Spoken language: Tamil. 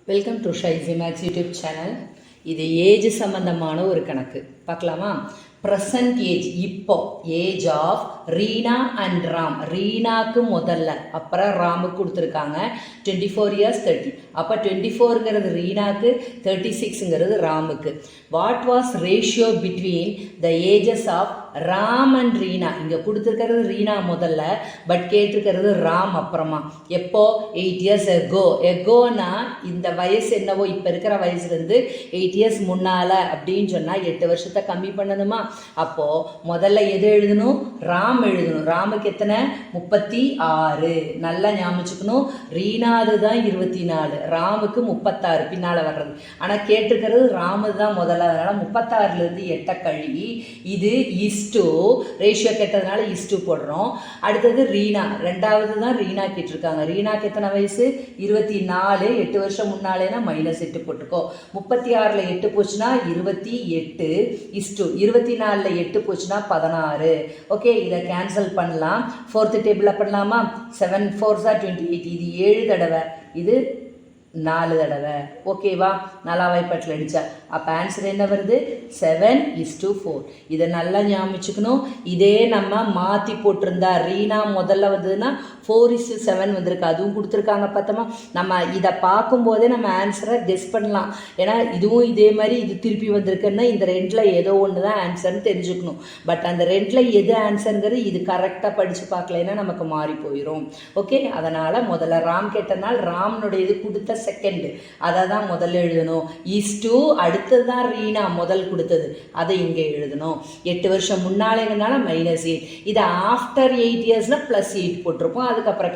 வெல்கம் டு ஷைசி மேக்ஸ் யூடியூப் சேனல். இது ஏஜ் சம்பந்தமான ஒரு கணக்கு பார்க்கலாமா? ப்ரெசன்ட் ஏஜ், இப்போ age of Reena and Ram. ரீனாக்கு முதல்ல, அப்புறம் ராமுக்கு கொடுத்துருக்காங்க 24 years 30. அப்போ 24ங்கிறது ரீனாக்கு, 36ங்கிறது ராமுக்கு. What was ratio between the ages of Ram and Reena? இங்கே கொடுத்துருக்கிறது ரீனா முதல்ல, பட் கேட்டிருக்கிறது ராம் அப்புறமா. எப்போ? 8 years எகோ. எகோனா இந்த வயசு என்னவோ இப்போ இருக்கிற வயசுலேருந்து 8 years முன்னால் அப்படின்னு சொன்னால் 8 வருஷத்தை கம்மி பண்ணணுமா? அப்போது முதல்ல எது எழுதணும்? ராம் எழுதணும். ராமுக்கு எத்தனை? 36. நல்லா ஞாபகிச்சுக்கணும். ரீனாது தான் 24, ராமுக்கு 36 பின்னால் வர்றது. ஆனால் கேட்டிருக்கிறது ராமு தான் முதல்ல, அதனால் 36லேருந்து 8 கழுவி இது இஸ்டு ரேஷியோ கேட்டதுனால இஸ்டு போடுறோம். அடுத்தது ரீனா, ரெண்டாவது தான் ரீனா கேட்டிருக்காங்க. ரீனாக்கு எத்தனை வயசு? 24. 8 வருஷம் முன்னாலேனா -8 போட்டுக்கோ. 36ல் 8 போச்சுன்னா 28 இஸ்டு 24ல் 8 போச்சுன்னா 16. ஓகே, இதை கேன்சல் பண்ணலாம். 4th டேபிளில் பண்ணலாமா? 7 4s are 28. இது 7 தடவை, இது 4 தடவை. ஓகேவா? நல்லா வாய்ப்பாட்டில் அடித்தா அப்போ ஆன்சர் என்ன வருது? 7:4. இதை நல்லா ஞாபகிச்சுக்கணும். இதே நம்ம மாற்றி போட்டிருந்தா ரீனா முதல்ல வந்ததுன்னா 4:7 வந்திருக்கு. அதுவும் கொடுத்துருக்காங்க பார்த்தோமா? நம்ம இதை பார்க்கும்போதே நம்ம ஆன்சரை கெஸ் பண்ணலாம். ஏன்னா இதுவும் இதே மாதிரி இது திருப்பி வந்திருக்குன்னா இந்த ரெண்டில் ஏதோ ஒன்று தான் ஆன்சர்னு தெரிஞ்சுக்கணும். பட் அந்த ரெண்டில் எது ஆன்சருங்கிறது இது கரெக்டாக படித்து பார்க்கலைன்னா நமக்கு மாறி போயிடும். ஓகே, அதனால் முதல்ல ராம் கேட்டனால் ராம்னுடைய இது கொடுத்த செகண்டு அதை தான் முதல்ல எழுதணும். இஸ்டு அடுத்தது தான் ரீனா முதல் கொடுத்தது, அதை இங்கே எழுதணும். 8 வருஷம் முன்னாலேங்கனால -8. இதை ஆஃப்டர் 8 இயர்ஸ்னால் +8 போட்டிருப்போம். அதுக்கப்புறம்